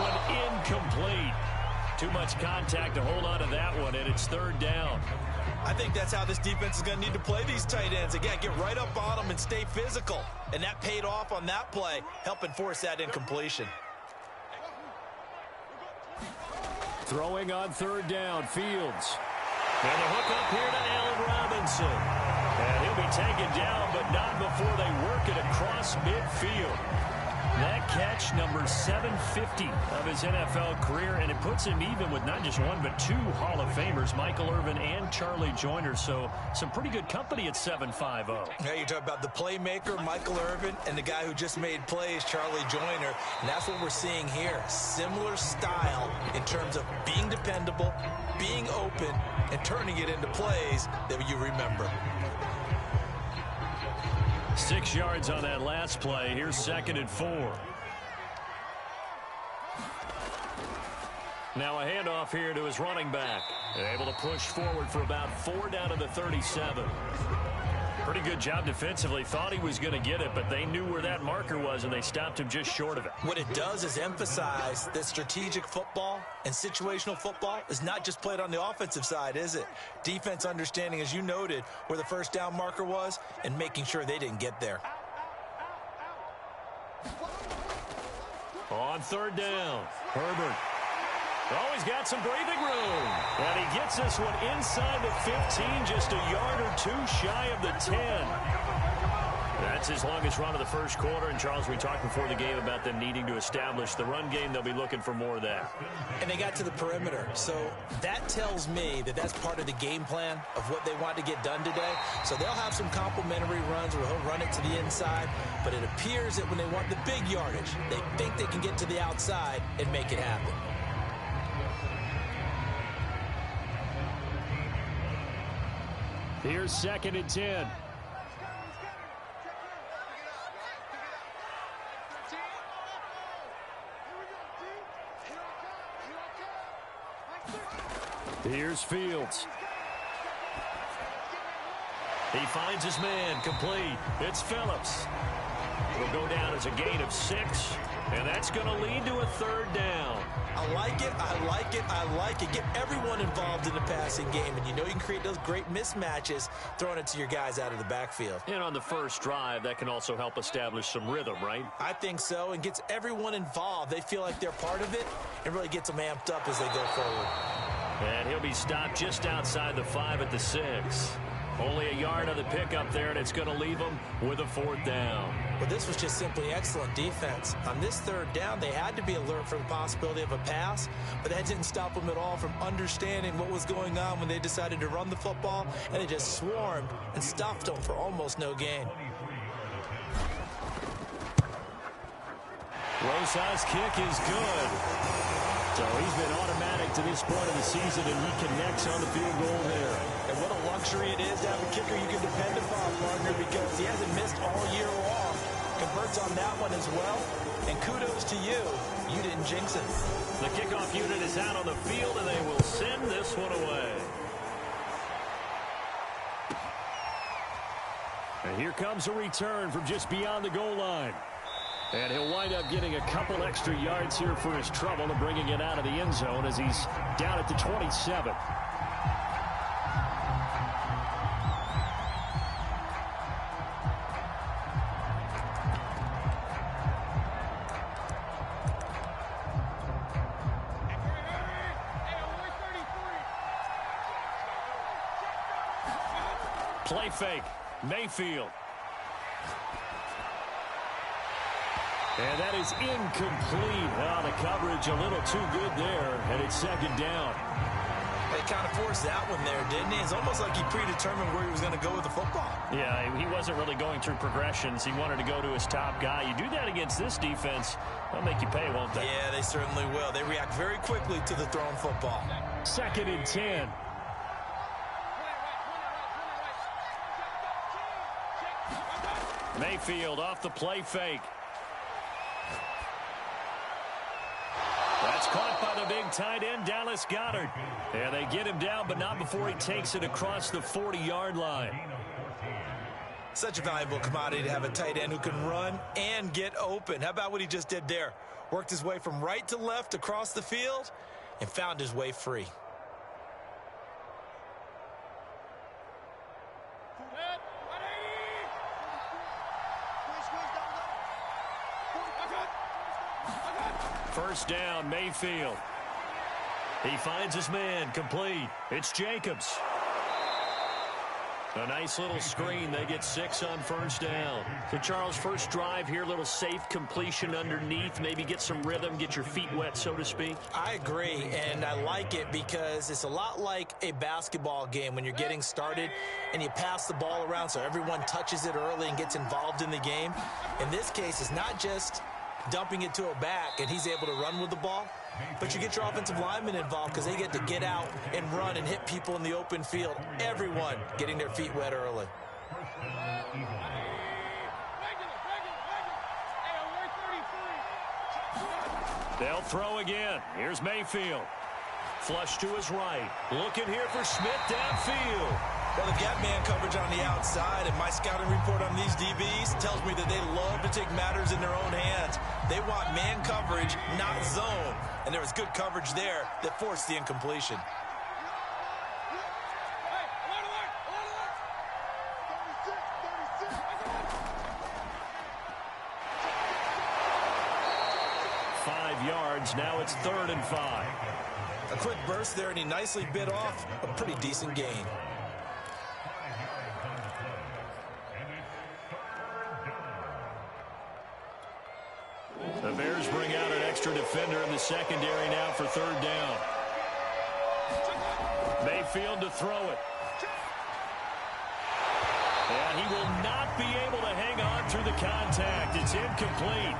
one incomplete. Too much contact to hold on to that one, and it's third down. I think that's how this defense is going to need to play these tight ends. Again, get right up on them and stay physical. And that paid off on that play, helping force that incompletion. Throwing on third down, Fields. And the hook up here to Allen Robinson. And he'll be taken down, but not before they work it across midfield. That catch, number 750 of his NFL career, and it puts him even with not just one but two Hall of Famers, Michael Irvin and Charlie Joyner. So some pretty good company at 7.50. Yeah, you're talking about the playmaker, Michael Irvin, and the guy who just made plays, Charlie Joyner. And that's what we're seeing here. Similar style in terms of being dependable, being open, and turning it into plays that you remember. 6 yards on that last play. Here's 2nd and 4. Now a handoff here to his running back. Able to push forward for about 4 down to the 37. Pretty good job defensively. Thought he was going to get it, but they knew where that marker was, and they stopped him just short of it. What it does is emphasize that strategic football and situational football is not just played on the offensive side, is it? Defense understanding, as you noted, where the first down marker was and making sure they didn't get there. On third down, Herbert. Always got some breathing room. And he gets this one inside the 15, just a yard or two shy of the 10. That's his longest run of the first quarter. And, Charles, we talked before the game about them needing to establish the run game. They'll be looking for more of that. And they got to the perimeter. So that tells me that that's part of the game plan of what they want to get done today. So they'll have some complementary runs where he'll run it to the inside. But it appears that when they want the big yardage, they think they can get to the outside and make it happen. Here's 2nd and 10. Here's Fields. He finds his man, complete. It's Phillips. It'll go down as a gain of 6, and that's going to lead to a third down. I like it, I like it, I like it. Get everyone involved in the passing game, and you know you can create those great mismatches throwing it to your guys out of the backfield. And on the first drive, that can also help establish some rhythm, right? I think so, and gets everyone involved. They feel like they're part of it, and really gets them amped up as they go forward. And he'll be stopped just outside the 5 at the 6. Only a yard on the pickup there, and it's going to leave them with a 4th down. But this was just simply excellent defense. On this third down, they had to be alert for the possibility of a pass, but that didn't stop them at all from understanding what was going on when they decided to run the football, and they just swarmed and stuffed them for almost no gain. Rosas' kick is good. So he's been automatic to this point of the season, and he connects on the field goal there. And what a luxury it is to have a kicker you can depend upon, partner, because he hasn't missed all year long. Converts on that one as well. And kudos to you. You didn't jinx it. The kickoff unit is out on the field, and they will send this one away. And here comes a return from just beyond the goal line. And he'll wind up getting a couple extra yards here for his trouble and bringing it out of the end zone as he's down at the 27. Play fake. Mayfield. And that is incomplete. Well, the coverage a little too good there, and it's 2nd down. They kind of forced that one there, didn't he? It's almost like he predetermined where he was going to go with the football. Yeah, he wasn't really going through progressions. He wanted to go to his top guy. You do that against this defense, they'll make you pay, won't they? Yeah, they certainly will. They react very quickly to the thrown football. 2nd and 10. Mayfield off the play fake. That's caught by the big tight end, Dallas Goedert. And they get him down, but not before he takes it across the 40-yard line. Such a valuable commodity to have a tight end who can run and get open. How about what he just did there? Worked his way from right to left across the field and found his way free. First down, Mayfield. He finds his man, complete. It's Jacobs. A nice little screen. They get 6 on first down. So, Charles, first drive here, little safe completion underneath. Maybe get some rhythm, get your feet wet, so to speak. I agree, and I like it because it's a lot like a basketball game when you're getting started and you pass the ball around so everyone touches it early and gets involved in the game. In this case, it's not just dumping it to a back and he's able to run with the ball, but you get your offensive linemen involved because they get to get out and run and hit people in the open field. Everyone getting their feet wet early. They'll throw again. Here's Mayfield. Flush to his right. Looking here for Smith downfield. Well, they've got man coverage on the outside, and my scouting report on these DBs tells me that they love to take matters in their own hands. They want man coverage, not zone. And there was good coverage there that forced the incompletion. Now it's 3rd and 5. A quick burst there, and he nicely bit off a pretty decent gain. The Bears bring out an extra defender in the secondary now for 3rd down. Mayfield to throw it. And he will not be able to hang on through the contact. It's incomplete.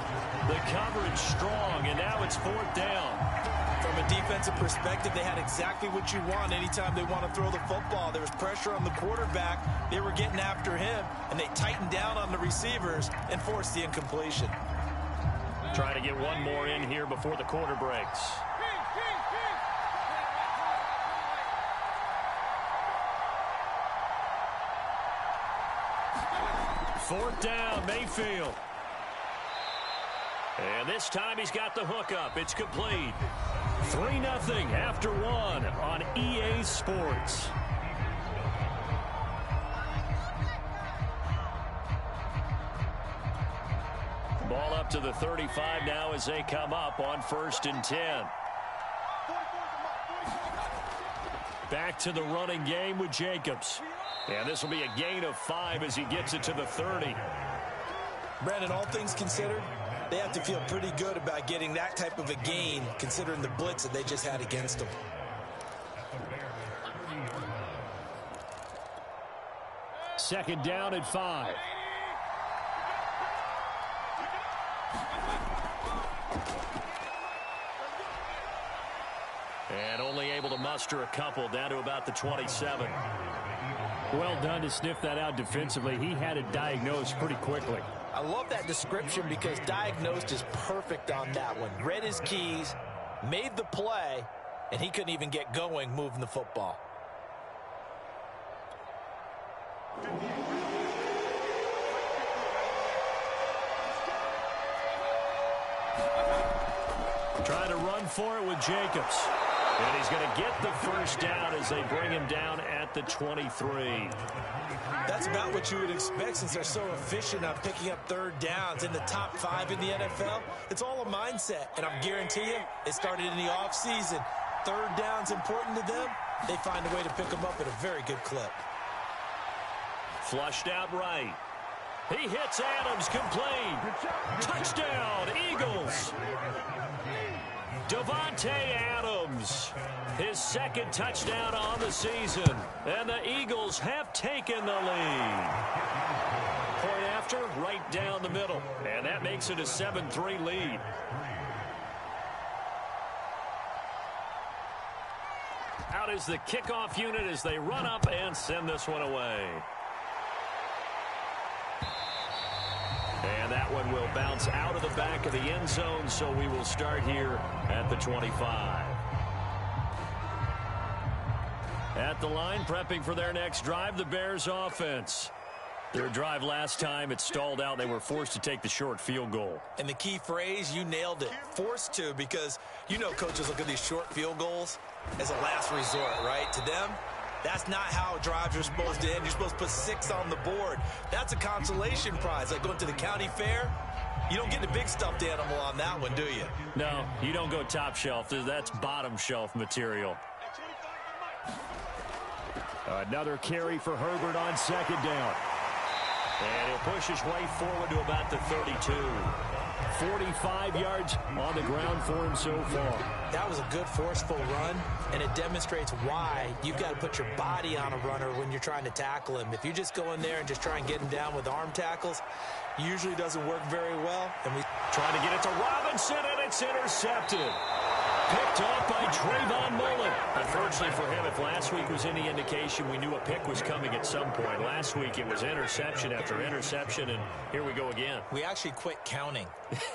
The coverage strong, and now it's 4th down. From a defensive perspective, they had exactly what you want anytime they want to throw the football. There was pressure on the quarterback. They were getting after him, and they tightened down on the receivers and forced the incompletion. Trying to get one more in here before the quarter breaks. Fourth down, Mayfield. And this time he's got the hookup. It's complete. 3-0 after 1 on EA Sports. Ball up to the 35 now as they come up on 1st and 10. Back to the running game with Jacobs. And this will be a gain of 5 as he gets it to the 30. Brandon, all things considered, they have to feel pretty good about getting that type of a gain, considering the blitz that they just had against them. Second down at 5. And only able to muster a couple down to about the 27. Well done to sniff that out defensively. He had it diagnosed pretty quickly. I love that description because diagnosed is perfect on that one. Read his keys, made the play, and he couldn't even get going moving the football. Trying to run for it with Jacobs. And he's going to get the first down as they bring him down at the 23. That's about what you would expect since they're so efficient on picking up 3rd downs in the top 5 in the NFL. It's all a mindset, and I'm guarantee you it started in the offseason. 3rd down's important to them. They find a way to pick them up at a very good clip. Flushed out right. He hits Adams, complete. Touchdown, Eagles. Davante Adams, his 2nd touchdown on the season, and the Eagles have taken the lead. Point after, right down the middle, and that makes it a 7-3 lead. Out is the kickoff unit as they run up and send this one away. And that one will bounce out of the back of the end zone, so we will start here at the 25. At the line, prepping for their next drive, the Bears offense. Their drive last time, it stalled out. They were forced to take the short field goal. And the key phrase, you nailed it, forced to, because you know coaches look at these short field goals as a last resort, right? To them, that's not how drives are supposed to end. You're supposed to put 6 on the board. That's a consolation prize, like going to the county fair. You don't get the big stuffed animal on that one, do you? No, you don't go top shelf. That's bottom shelf material. Another carry for Herbert on second down. And he'll push his way forward to about the 32. 45 yards on the ground for him so far. That was a good forceful run, and it demonstrates why you've got to put your body on a runner when you're trying to tackle him. If you just go in there and just try and get him down with arm tackles, usually doesn't work very well. And we trying to get it to Robinson, and it's intercepted. Picked off by Trayvon Mullen. Unfortunately for him, if last week was any indication, we knew a pick was coming at some point. Last week it was interception after interception, and here we go again. We actually quit counting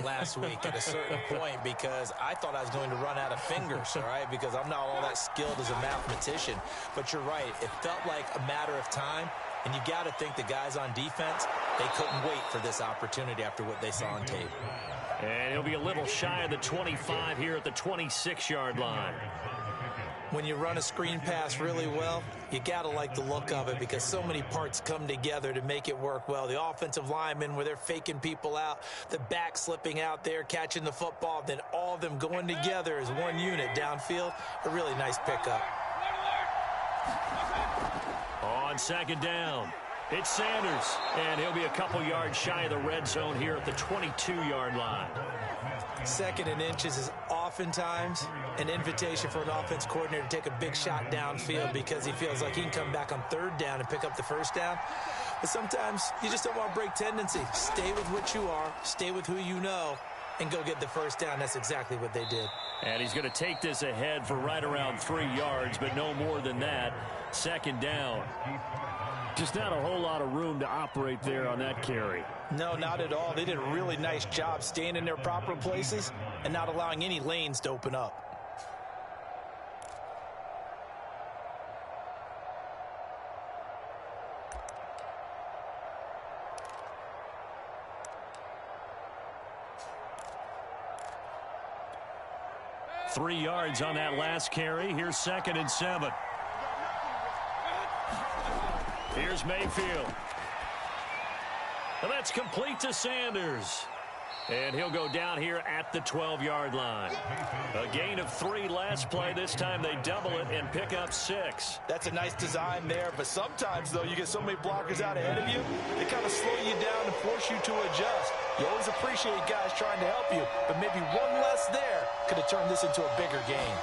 last week at a certain point because I thought I was going to run out of fingers, all right, because I'm not all that skilled as a mathematician. But you're right. It felt like a matter of time, and you got to think the guys on defense, they couldn't wait for this opportunity after what they saw on tape. And he'll be a little shy of the 25 here at the 26-yard line. When you run a screen pass really well, you got to like the look of it because so many parts come together to make it work well. The offensive linemen where they're faking people out, the back slipping out there, catching the football, then all of them going together as one unit downfield. A really nice pickup. On second down, it's Sanders, and he'll be a couple yards shy of the red zone here at the 22-yard line. Second and inches is oftentimes an invitation for an offense coordinator to take a big shot downfield because he feels like he can come back on third down and pick up the first down. But sometimes you just don't want to break tendency. Stay with what you are, stay with who you know, and go get the first down. That's exactly what they did. And he's going to take this ahead for right around 3 yards, but no more than that. Second down. Just not a whole lot of room to operate there on that carry. No, not at all. They did a really nice job staying in their proper places and not allowing any lanes to open up. Three yards on that last carry. Here's 2nd and 7. Here's Mayfield. And that's complete to Sanders. And he'll go down here at the 12-yard line. A gain of 3 last play. This time they double it and pick up 6. That's a nice design there. But sometimes, though, you get so many blockers out ahead of you, they kind of slow you down and force you to adjust. You always appreciate guys trying to help you, but maybe one less there could have turned this into a bigger game.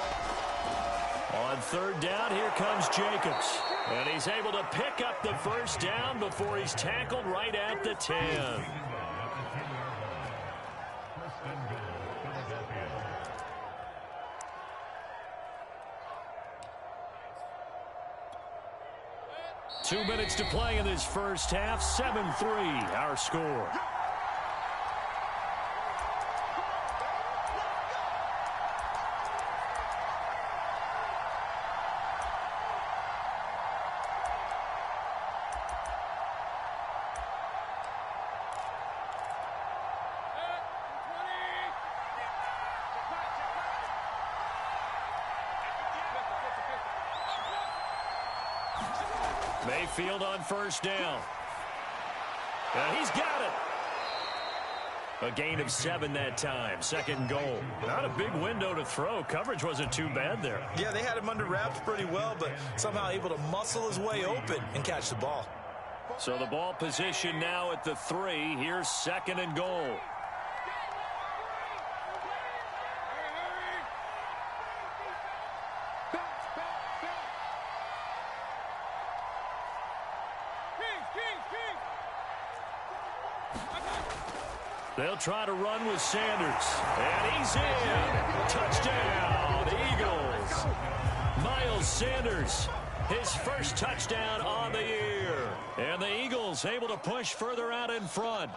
On third down, here comes Jacobs. And he's able to pick up the first down before he's tackled right at the 10. Two minutes to play in this first half. 7-3, our score. Mayfield on first down. And he's got it. A gain of 7 that time. 2nd goal. Not a big window to throw. Coverage wasn't too bad there. Yeah, they had him under wraps pretty well, but somehow able to muscle his way open and catch the ball. So the ball position now at the 3. Here's 2nd and goal. They'll try to run with Sanders. And he's in. Touchdown, Eagles. Miles Sanders, his first touchdown on the year. And the Eagles able to push further out in front.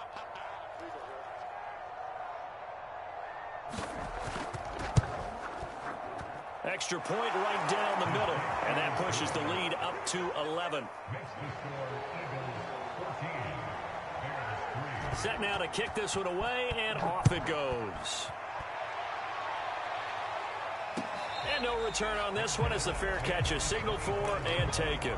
Extra point right down the middle. And that pushes the lead up to 11. Set now to kick this one away, and off it goes. And no return on this one as the fair catch is signaled for and taken.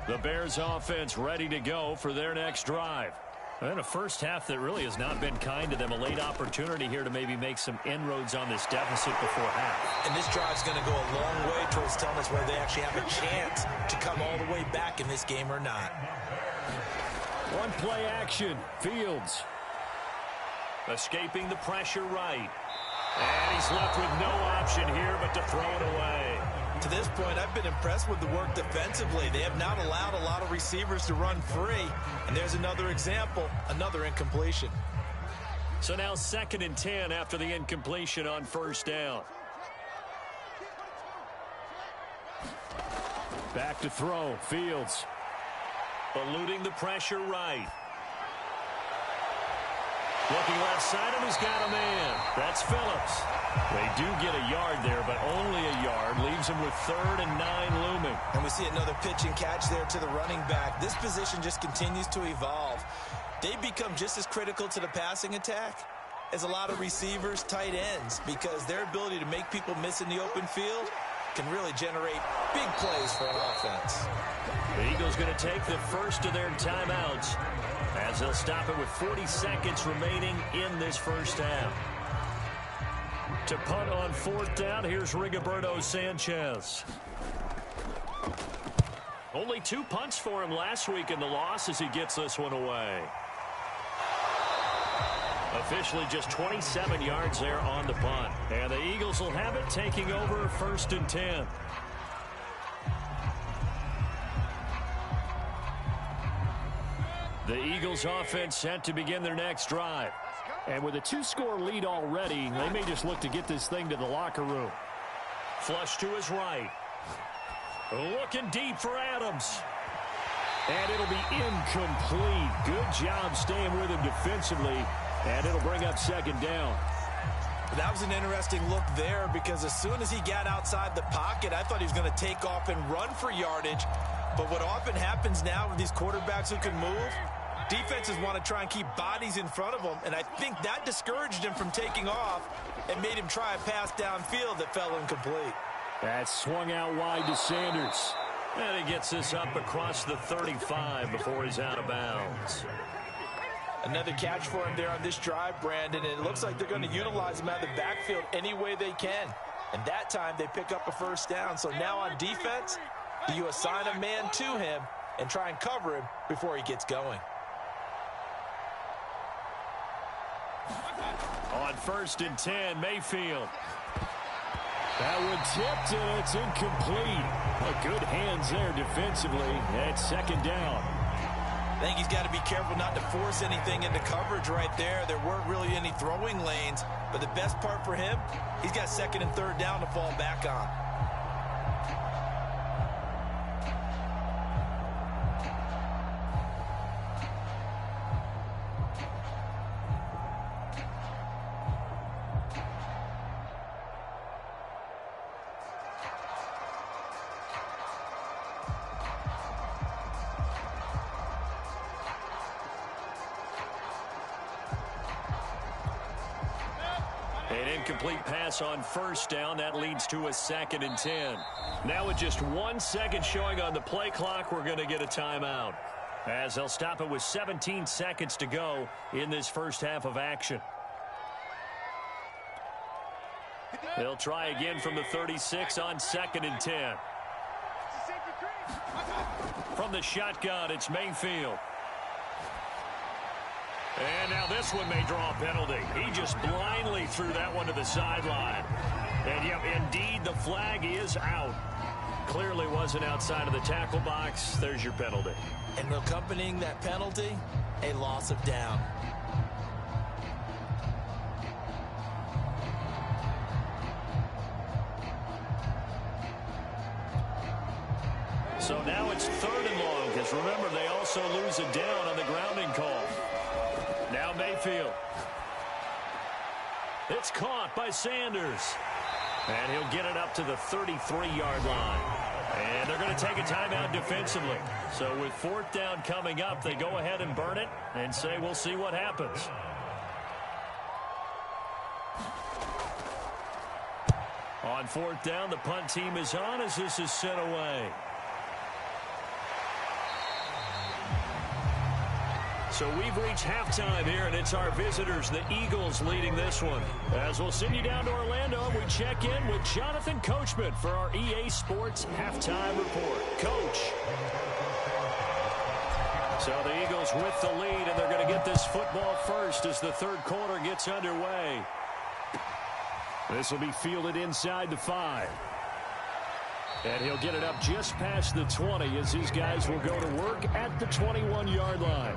The Bears offense ready to go for their next drive. And a first half that really has not been kind to them. A late opportunity here to maybe make some inroads on this deficit before half. And this drive's going to go a long way towards telling us whether they actually have a chance to come all the way back in this game or not. One play action. Fields. Escaping the pressure right. And he's left with no option here but to throw it away. To this point, I've been impressed with the work defensively. They have not allowed a lot of receivers to run free. And there's another example, another incompletion. So now 2nd and 10 after the incompletion on first down. Back to throw. Fields. Eluding the pressure right. Looking left side, and he's got a man. That's Phillips. They do get a yard there, but only a yard. Leaves him with 3rd and 9 looming. And we see another pitch and catch there to the running back. This position just continues to evolve. They become just as critical to the passing attack as a lot of receivers, tight ends, because their ability to make people miss in the open field can really generate big plays for an offense. The Eagles going to take the first of their timeouts as they'll stop it with 40 seconds remaining in this first half. To punt on 4th down, here's Rigoberto Sanchez. Only 2 punts for him last week in the loss as he gets this one away. Officially just 27 yards there on the punt. And the Eagles will have it, taking over 1st and 10. The Eagles offense set to begin their next drive. And with a 2-score lead already, they may just look to get this thing to the locker room. Flush to his right. Looking deep for Adams. And it'll be incomplete. Good job staying with him defensively. And it'll bring up 2nd down. That was an interesting look there because as soon as he got outside the pocket, I thought he was going to take off and run for yardage. But what often happens now with these quarterbacks who can move, defenses want to try and keep bodies in front of them, and I think that discouraged him from taking off and made him try a pass downfield that fell incomplete. That swung out wide to Sanders. And he gets this up across the 35 before he's out of bounds. Another catch for him there on this drive, Brandon, and it looks like they're going to utilize him out of the backfield any way they can. And that time they pick up a 1st down. So now on defense, you assign a man to him and try and cover him before he gets going. On 1st and 10, Mayfield. That one tipped, and it's incomplete. Good hands there defensively at 2nd down. I think he's got to be careful not to force anything into coverage right there. There weren't really any throwing lanes, but the best part for him, he's got 2nd and 3rd down to fall back on. An incomplete pass on 1st down. That leads to a 2nd and 10. Now with just 1 second showing on the play clock, we're going to get a timeout. As they'll stop it with 17 seconds to go in this first half of action. They'll try again from the 36 on 2nd and 10. From the shotgun, it's Mayfield. And now this one may draw a penalty. He just blindly threw that one to the sideline. And, yep, indeed, the flag is out. Clearly wasn't outside of the tackle box. There's your penalty. And accompanying that penalty, a loss of down. So now it's 3rd and long, because remember, they also lose a down on the grounding call. Now Mayfield. It's caught by Sanders. And he'll get it up to the 33-yard line. And they're going to take a timeout defensively. So with 4th down coming up, they go ahead and burn it and say we'll see what happens. On 4th down, the punt team is on as this is sent away. So we've reached halftime here, and it's our visitors, the Eagles, leading this one. As we'll send you down to Orlando, we check in with Jonathan Coachman for our EA Sports Halftime Report. Coach. So the Eagles with the lead, and they're going to get this football first as the 3rd quarter gets underway. This will be fielded inside the 5. And he'll get it up just past the 20 as these guys will go to work at the 21-yard line.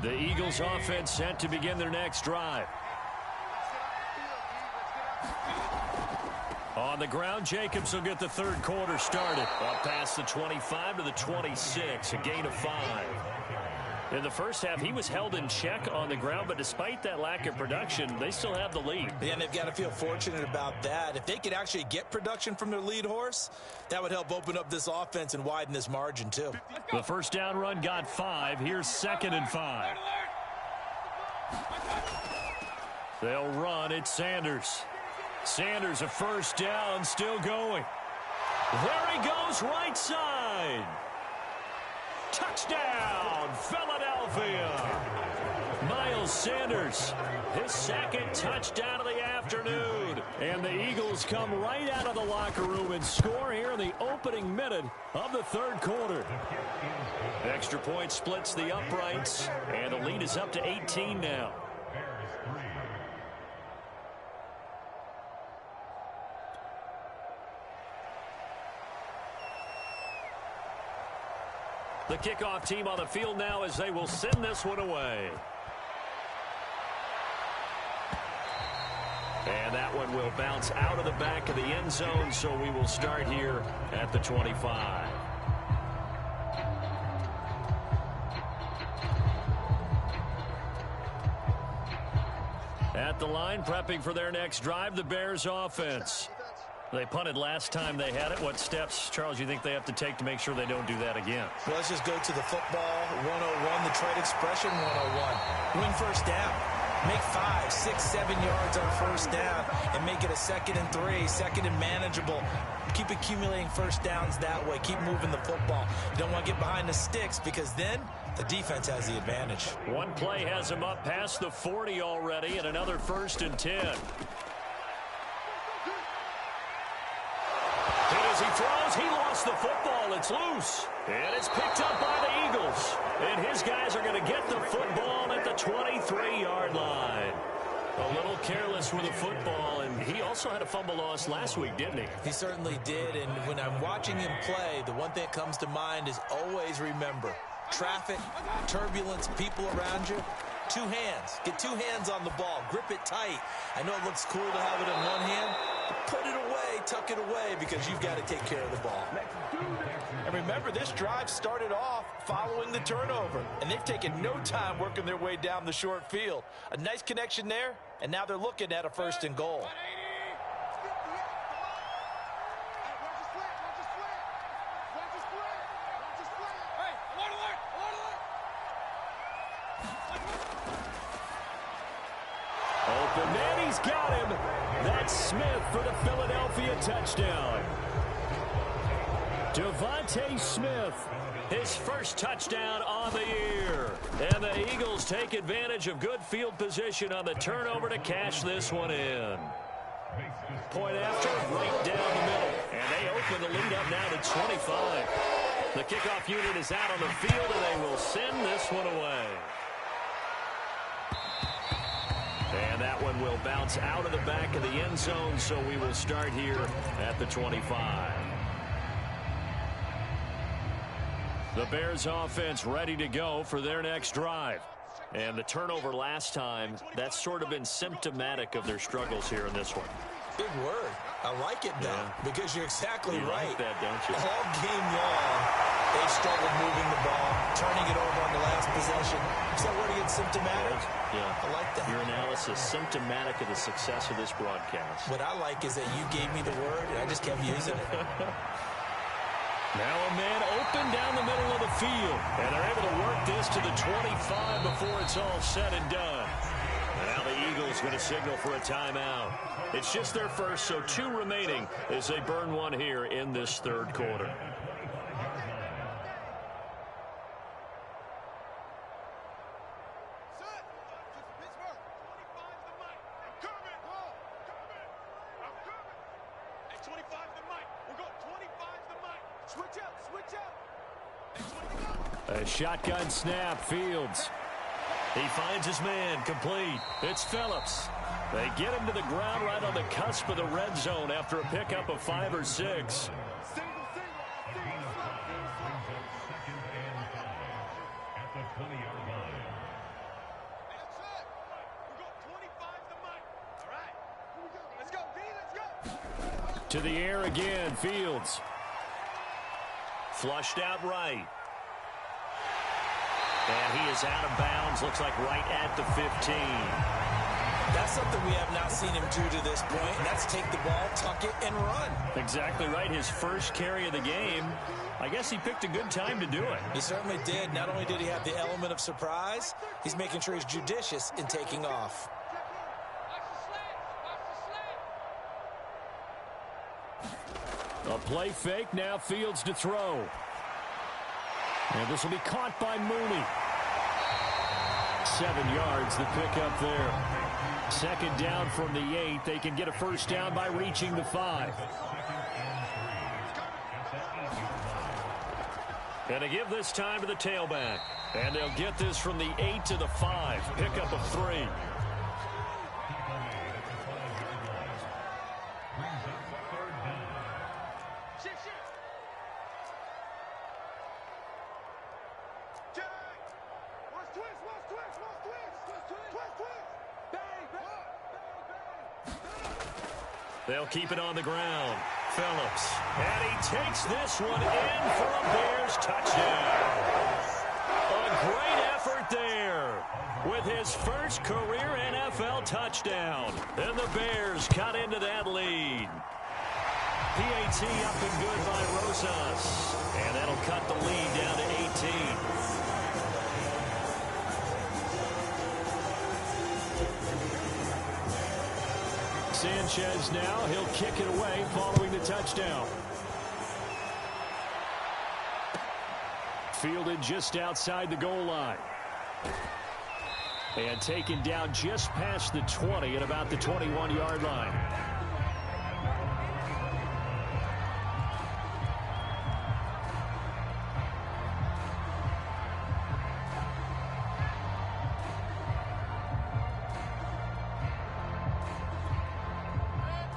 The Eagles offense set to begin their next drive. On the ground, Jacobs will get the 3rd quarter started. Up past the 25 to the 26, a gain of 5. In the first half, he was held in check on the ground, but despite that lack of production, they still have the lead. Yeah, and they've got to feel fortunate about that. If they could actually get production from their lead horse, that would help open up this offense and widen this margin, too. The first down run got 5. Here's 2nd and 5. They'll run. It's Sanders. Sanders, a first down, still going. There he goes, right side. Touchdown, Philadelphia. Miles Sanders, his 2nd touchdown of the afternoon. And the Eagles come right out of the locker room and score here in the opening minute of the 3rd quarter. Extra point splits the uprights, and the lead is up to 18 now. The kickoff team on the field now as they will send this one away. And that one will bounce out of the back of the end zone, so we will start here at the 25. At the line, prepping for their next drive, the Bears offense. They punted last time they had it. What steps, Charles, you think they have to take to make sure they don't do that again? Well, let's just go to the football 101, the trade expression 101. Win first down. Make 5, 6, 7 yards on first down and make it a 2nd and 3, 2nd and manageable. Keep accumulating first downs that way. Keep moving the football. You don't want to get behind the sticks because then the defense has the advantage. One play has him up past the 40 already and another 1st and 10. As he throws, he lost the football. It's loose. And it's picked up by the Eagles. And his guys are going to get the football at the 23-yard line. A little careless with the football, and he also had a fumble loss last week, didn't he? He certainly did, and when I'm watching him play, the one thing that comes to mind is always remember, traffic, turbulence, people around you. 2 hands. Get 2 hands on the ball. Grip it tight. I know it looks cool to have it in one hand, but put it away, tuck it away, because you've got to take care of the ball. And remember, this drive started off following the turnover, and they've taken no time working their way down the short field. A nice connection there, and now they're looking at a 1st and goal. Open man, he's got him. That's Smith for the Philadelphia touchdown. Devontae Smith, his first touchdown on the year. And the Eagles take advantage of good field position on the turnover to cash this one in. Point after, right down the middle. And they open the lead up now to 25. The kickoff unit is out on the field, and they will send this one away. And that one will bounce out of the back of the end zone, so we will start here at the 25. The Bears offense ready to go for their next drive. And the turnover last time, that's sort of been symptomatic of their struggles here in this one. Big word. I like it now because you're exactly right. Like that, don't you? All game long, they struggled moving the ball, turning it over on the last possession. Is that where to get symptomatic? Yeah. I like that. Your analysis symptomatic of the success of this broadcast. What I like is that you gave me the word, and I just kept using it. Now a man open down the middle of the field. And they're able to work this to the 25 before it's all said and done. And now the Eagles going to signal for a timeout. It's just their first, so 2 remaining as they burn one here in this third quarter. A shotgun snap, Fields. He finds his man, complete. It's Phillips. They get him to the ground right on the cusp of the red zone after a pickup of 5 or 6. To the air again, Fields. Flushed out right. And he is out of bounds, looks like right at the 15. That's something we have not seen him do to this point, and that's take the ball, tuck it, and run. Exactly right. His first carry of the game. I guess he picked a good time to do it. He certainly did. Not only did he have the element of surprise, he's making sure he's judicious in taking off. A play fake, now Fields to throw. And this will be caught by Mooney. 7 yards, the pickup there. Second down from the 8. They can get a first down by reaching the 5. And to give this time to the tailback. And they'll get this from the 8 to the 5. Pickup of 3. They'll keep it on the ground. Phillips. And he takes this one in for a Bears touchdown. A great effort there with his first career NFL touchdown. And the Bears cut into that lead. PAT up and good by Rosas. And that'll cut the lead down to 18. Sanchez now, he'll kick it away following the touchdown. Fielded just outside the goal line. And taken down just past the 20 at about the 21-yard line.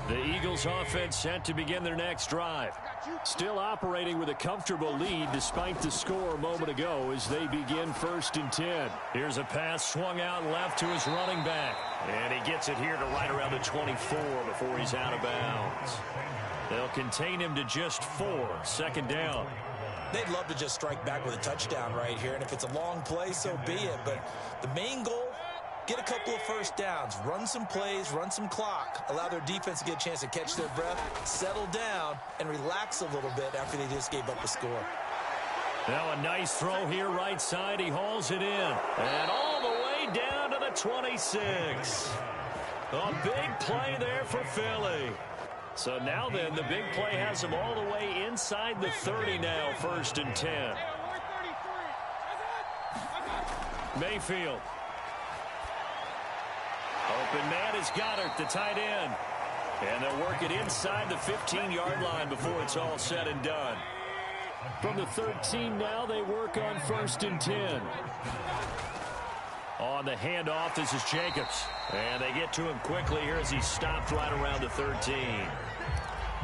The Eagles offense set to begin their next drive. Still operating with a comfortable lead despite the score a moment ago as they begin 1st and 10. Here's a pass swung out left to his running back. And he gets it here to right around the 24 before he's out of bounds. They'll contain him to just 4. Second down. They'd love to just strike back with a touchdown right here, and if it's a long play, so be it. But the main goal, get a couple of first downs, run some plays, run some clock, allow their defense to get a chance to catch their breath, settle down, and relax a little bit after they just gave up a score. Now a nice throw here right side. He hauls it in. And all the way down to the 26. A big play there for Philly. So now then, the big play has him all the way inside the 30 now, 1st and 10. Mayfield. Open man is Goddard, the tight end. And they'll work it inside the 15-yard line before it's all said and done. From the 13 now, they work on 1st and 10. On the handoff, this is Jacobs. And they get to him quickly here as he stopped right around the 13.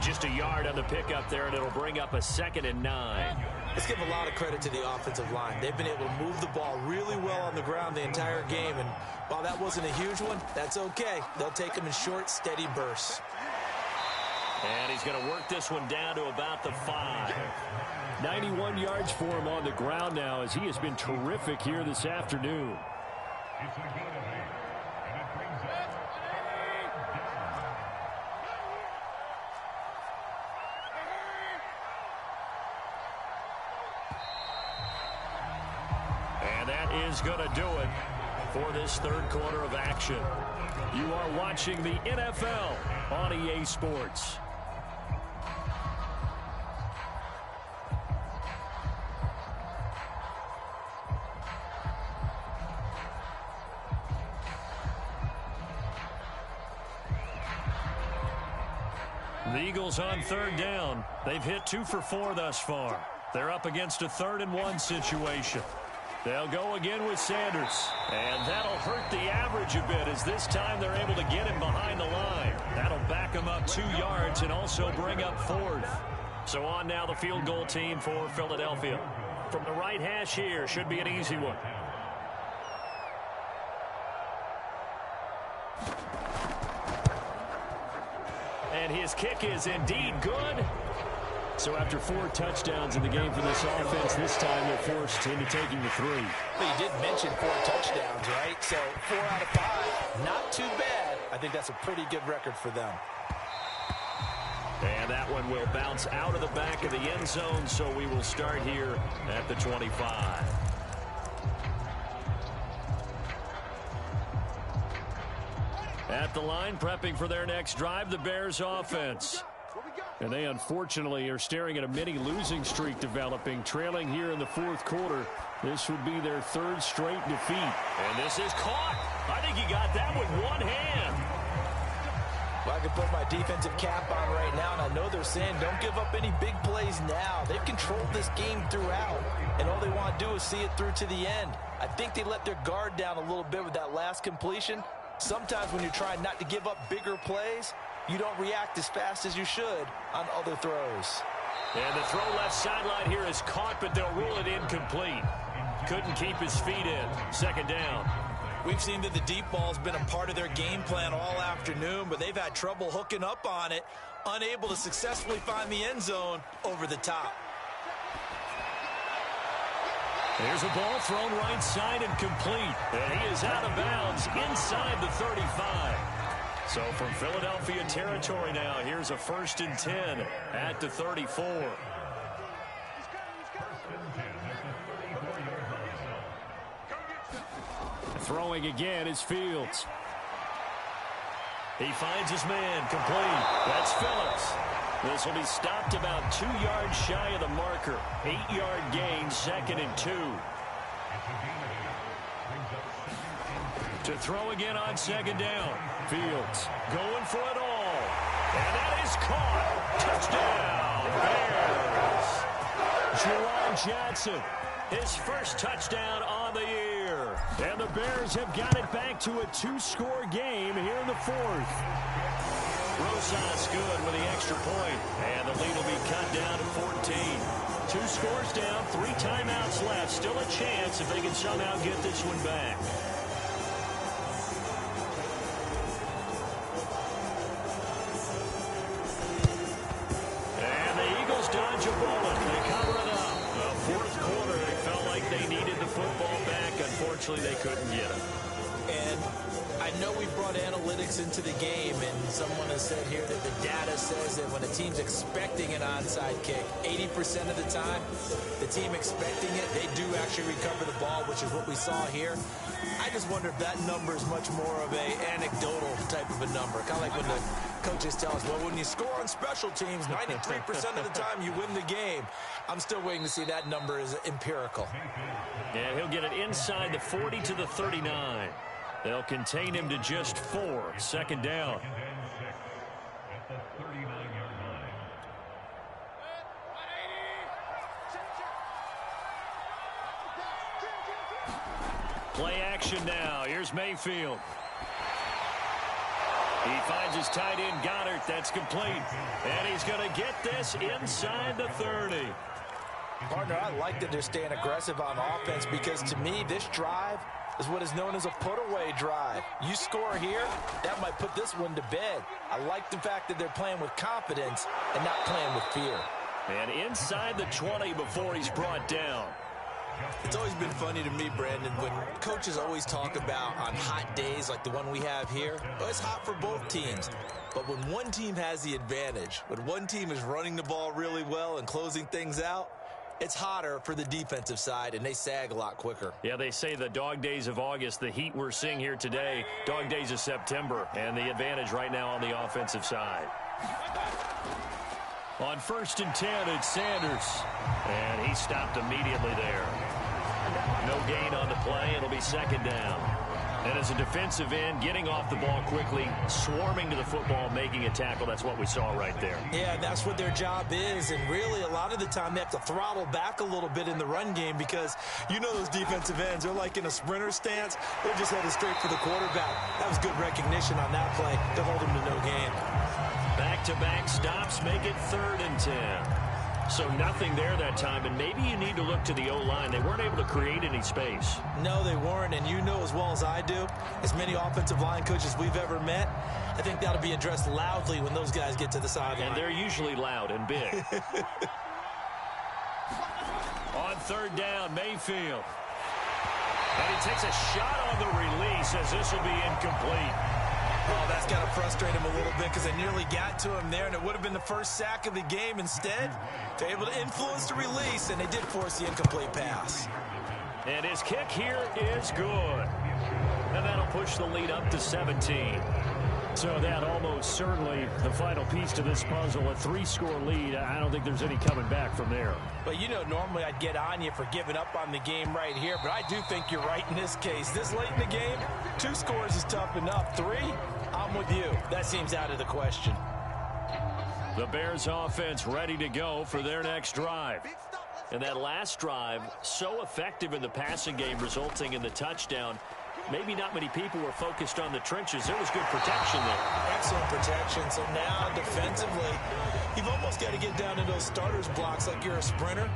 Just a yard on the pickup there, and it'll bring up a 2nd and 9. Let's give a lot of credit to the offensive line. They've been able to move the ball really well on the ground the entire game. And while that wasn't a huge one, that's okay. They'll take them in short, steady bursts. And he's going to work this one down to about the 5. 91 yards for him on the ground now as he has been terrific here this afternoon. And that is going to do it for this third quarter of action. You are watching the NFL on EA Sports. The Eagles on third down. They've hit 2 for 4 thus far. They're up against a 3rd-and-1 situation. They'll go again with Sanders. And that'll hurt the average a bit as this time they're able to get him behind the line. That'll back him up 2 yards and also bring up 4th. So on now the field goal team for Philadelphia. From the right hash here, should be an easy one. And his kick is indeed good. So after 4 touchdowns in the game for this offense, this time they're forced into taking the 3. Well, you did mention 4 touchdowns, right? So 4 out of 5, not too bad. I think that's a pretty good record for them. And that one will bounce out of the back of the end zone, so we will start here at the 25. At the line, prepping for their next drive, the Bears offense. And they unfortunately are staring at a mini losing streak developing, trailing here in the 4th quarter. This would be their 3rd straight defeat. And this is caught. I think he got that with one hand. Well, I can put my defensive cap on right now, and I know they're saying don't give up any big plays now. They've controlled this game throughout, and all they want to do is see it through to the end. I think they let their guard down a little bit with that last completion. Sometimes when you're trying not to give up bigger plays, you don't react as fast as you should on other throws. And the throw left sideline here is caught, but they'll rule it incomplete. Couldn't keep his feet in. 2nd down. We've seen that the deep ball's been a part of their game plan all afternoon, but they've had trouble hooking up on it, unable to successfully find the end zone over the top. There's a ball thrown right side and complete. And he is out of bounds inside the 35. So from Philadelphia territory now, here's a 1st and 10 at the 34. Throwing again is Fields. He finds his man, complete. That's Phillips. This will be stopped about 2 yards shy of the marker. 8-yard gain, 2nd and 2. To throw again on 2nd down. Fields going for it all. And that is caught. Touchdown, Bears. Jerron Johnson, his 1st touchdown on the year. And the Bears have got it back to a 2-score game here in the 4th. Rosas good with the extra point. And the lead will be cut down to 14. 2 scores down, 3 timeouts left. Still a chance if they can somehow get this one back. And the Eagles dodge a bullet. They cover it up. The 4th quarter, they felt like they needed the football back. Unfortunately, they couldn't get it. And I know we brought analytics into the game, and someone has said here that the data says that when a team's expecting an onside kick, 80% of the time, the team expecting it, they do actually recover the ball, which is what we saw here. I just wonder if that number is much more of a anecdotal type of a number. Kind of like when the coaches tell us, well, when you score on special teams, 93% of the time you win the game. I'm still waiting to see that number is empirical. And he'll get it inside the 40 to the 39. They'll contain him to just 4. 2nd down. Play action now. Here's Mayfield. He finds his tight end, Goddard. That's complete. And he's going to get this inside the 30. Partner, I like that they're staying aggressive on offense because, to me, this drive is what is known as a put-away drive. You score here, that might put this one to bed. I like the fact that they're playing with confidence and not playing with fear. And inside the 20 before he's brought down. It's always been funny to me, Brandon, when coaches always talk about on hot days like the one we have here. Well, it's hot for both teams. But when one team has the advantage, when one team is running the ball really well and closing things out, it's hotter for the defensive side, and they sag a lot quicker. Yeah, they say the dog days of August, the heat we're seeing here today, dog days of September, and the advantage right now on the offensive side. On 1st and 10, it's Sanders. And he stopped immediately there. No gain on the play. It'll be 2nd down. And as a defensive end, getting off the ball quickly, swarming to the football, making a tackle, that's what we saw right there. Yeah, that's what their job is. And really, a lot of the time, they have to throttle back a little bit in the run game because you know those defensive ends, they're like in a sprinter stance. They're just headed straight for the quarterback. That was good recognition on that play to hold him to no gain. Back-to-back stops make it 3rd and 10. So nothing there that time, and maybe you need to look to the O-line. They weren't able to create any space. No, they weren't, and you know as well as I do, as many offensive line coaches we've ever met, I think that'll be addressed loudly when those guys get to the sideline. And they're usually loud and big. On 3rd down, Mayfield. And he takes a shot on the release as this will be incomplete. Oh, that's got to frustrate him a little bit because they nearly got to him there, and it would have been the first sack of the game. Instead, they're able to influence the release, and they did force the incomplete pass. And his kick here is good. And that'll push the lead up to 17. So that almost certainly the final piece to this puzzle, a 3-score lead. I don't think there's any coming back from there. But, you know, normally I'd get on you for giving up on the game right here, but I do think you're right in this case. This late in the game, 2 scores is tough enough. 3, I'm with you. That seems out of the question. The Bears offense ready to go for their next drive. And that last drive, so effective in the passing game, resulting in the touchdown. Maybe not many people were focused on the trenches. There was good protection there. Excellent protection. So now defensively, you've almost got to get down to those starters blocks like you're a sprinter.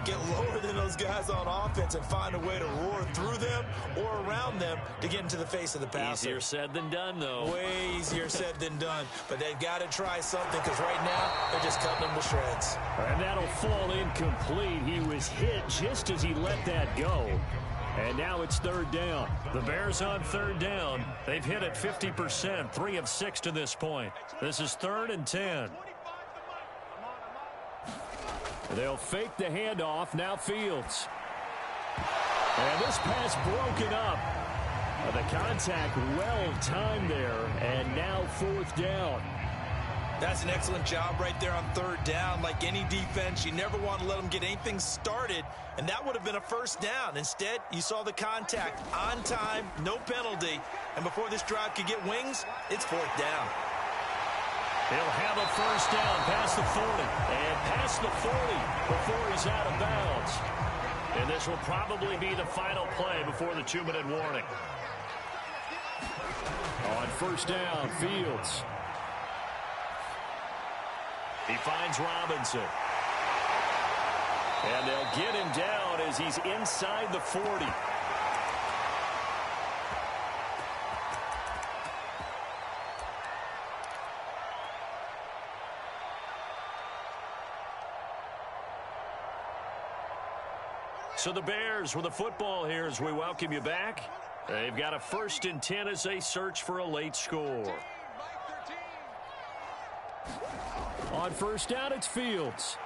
Get lower than those guys on offense and find a way to roar through them or around them to get into the face of the passer. Easier said than done, though. Way easier said than done. But they've got to try something because right now they're just cutting them to shreds. And that'll fall incomplete. He was hit just as he let that go. And now it's 3rd down. The Bears on 3rd down. They've hit it 50%, 3 of 6 to this point. This is 3rd and 10. They'll fake the handoff. Now Fields. And this pass broken up. The contact well timed there. And now 4th down. That's an excellent job right there on 3rd down. Like any defense, you never want to let them get anything started, and that would have been a 1st down. Instead, you saw the contact on time, no penalty, and before this drive could get wings, it's 4th down. He'll have a 1st down past the 40, and past the 40 before he's out of bounds. And this will probably be the final play before the 2-minute warning. On 1st down, Fields. He finds Robinson. And they'll get him down as he's inside the 40. So the Bears with the football here as we welcome you back. They've got a 1st and 10 as they search for a late score. On 1st down, it's Fields.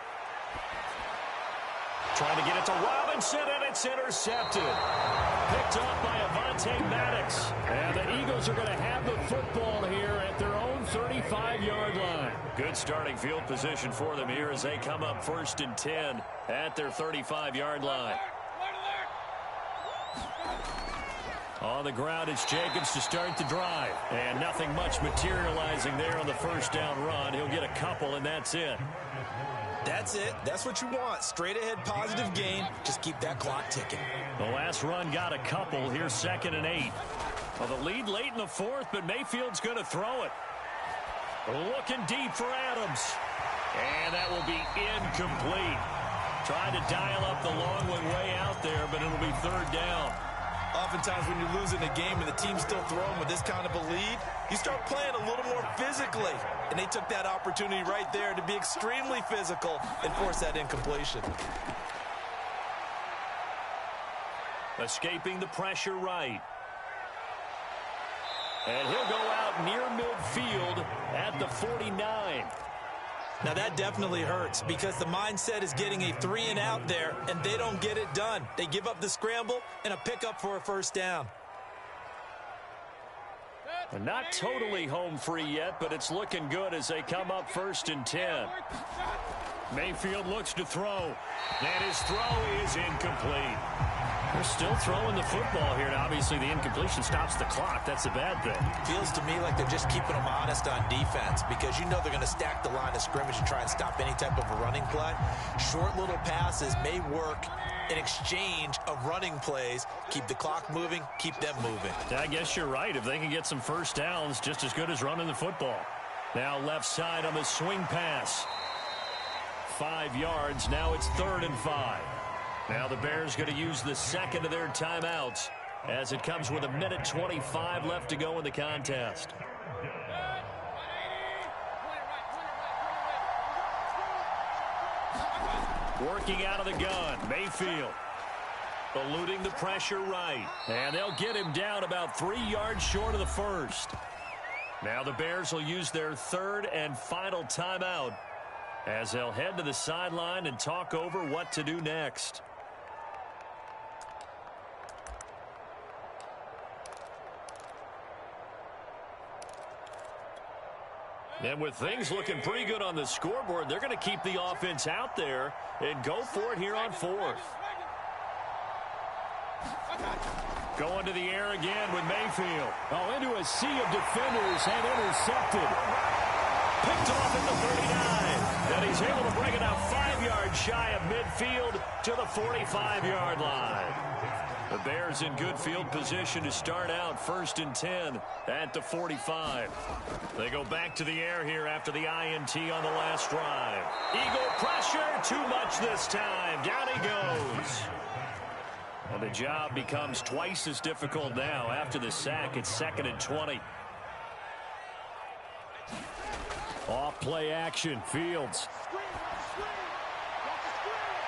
Trying to get it to Robinson, and it's intercepted. Picked up by Avonte Maddox. And the Eagles are going to have the football here at their own 35-yard line. Good starting field position for them here as they come up 1st and 10 at their 35-yard line. On the ground, it's Jacobs to start the drive. And nothing much materializing there on the 1st down run. He'll get a couple, and that's it. That's it. That's what you want. Straight ahead positive gain. Just keep that clock ticking. The last run got a couple. Here's 2nd and 8. Well, the lead late in the 4th, but Mayfield's going to throw it. Looking deep for Adams. And that will be incomplete. Trying to dial up the long one way out there, but it'll be 3rd down. Oftentimes when you're losing a game and the team's still throwing with this kind of a lead, you start playing a little more physically. And they took that opportunity right there to be extremely physical and force that incompletion. Escaping the pressure right. And he'll go out near midfield at the 49. Now that definitely hurts because the mindset is getting a 3-and-out there, and they don't get it done. They give up the scramble and a pickup for a first down. And not totally home free yet, but it's looking good as they come up 1st and 10. Mayfield looks to throw, and his throw is incomplete. They're still throwing the football here, and obviously the incompletion stops the clock. That's a bad thing. Feels to me like they're just keeping them honest on defense because you know they're going to stack the line of scrimmage and try and stop any type of a running play. Short little passes may work in exchange of running plays. Keep the clock moving, keep them moving. I guess you're right. If they can get some first downs, just as good as running the football. Now left side on the swing pass. 5 yards. Now it's 3rd and 5. Now the Bears going to use the second of their timeouts as it comes with 1:25 left to go in the contest. Working out of the gun, Mayfield. Eluding the pressure right. And they'll get him down about 3 yards short of the first. Now the Bears will use their 3rd and final timeout as they'll head to the sideline and talk over what to do next. And with things looking pretty good on the scoreboard, they're going to keep the offense out there and go for it here on 4th. Going to the air again with Mayfield. Oh, into a sea of defenders and intercepted. Picked off at the 39. And he's able to bring it out 5 yards shy of midfield to the 45-yard line. The Bears in good field position to start out 1st and 10 at the 45. They go back to the air here after the INT on the last drive. Eagle pressure, too much this time. Down he goes. And the job becomes twice as difficult now. After the sack, it's 2nd and 20. Off play action, Fields.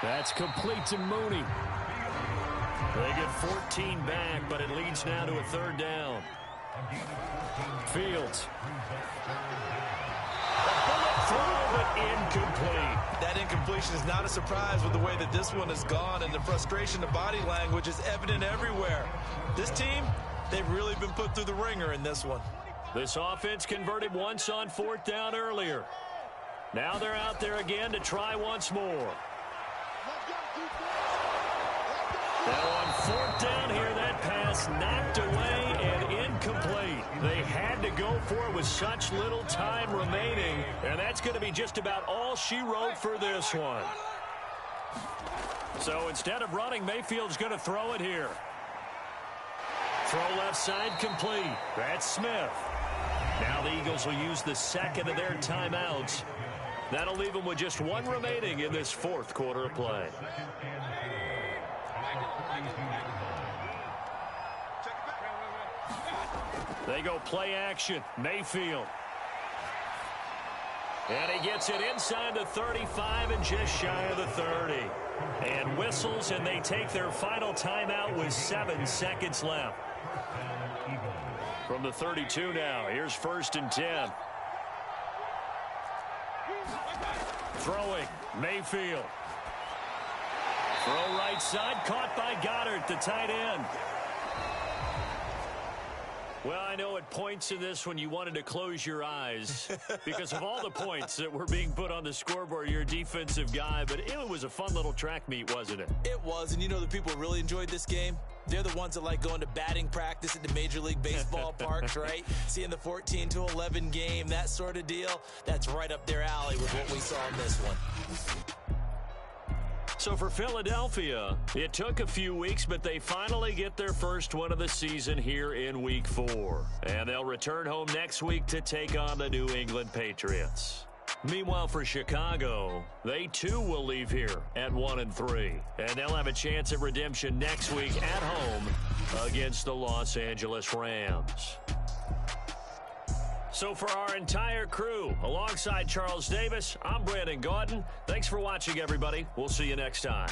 That's complete to Mooney. They get 14 back, but it leads now to a 3rd down. Fields. Throw, but incomplete. That incompletion is not a surprise with the way that this one has gone, and the frustration of body language is evident everywhere. This team, they've really been put through the ringer in this one. This offense converted once on 4th down earlier. Now they're out there again to try once more. Now on 4th down here, that pass knocked away and incomplete. They had to go for it with such little time remaining, and that's going to be just about all she wrote for this one. So instead of running, Mayfield's going to throw it here. Throw left side complete. That's Smith. Now the Eagles will use the 2nd of their timeouts. That'll leave them with just 1 remaining in this 4th quarter of play. They go play action. Mayfield. And he gets it inside the 35 and just shy of the 30. And whistles, and they take their final timeout with 7 seconds left. From the 32 now, here's 1st and 10. Throwing, Mayfield. Throw right side, caught by Goddard, the tight end. Well, I know at points in this when you wanted to close your eyes because of all the points that were being put on the scoreboard. You're a defensive guy, but it was a fun little track meet, wasn't it? It was, and you know the people really enjoyed this game? They're the ones that like going to batting practice at the Major League Baseball parks, right? Seeing the 14-11 game, that sort of deal. That's right up their alley with what we saw in this one. So for Philadelphia, it took a few weeks, but they finally get their first one of the season here in Week 4. And they'll return home next week to take on the New England Patriots. Meanwhile, for Chicago, they too will leave here at 1-3. And they'll have a chance at redemption next week at home against the Los Angeles Rams. So for our entire crew, alongside Charles Davis, I'm Brandon Gaudin. Thanks for watching, everybody. We'll see you next time.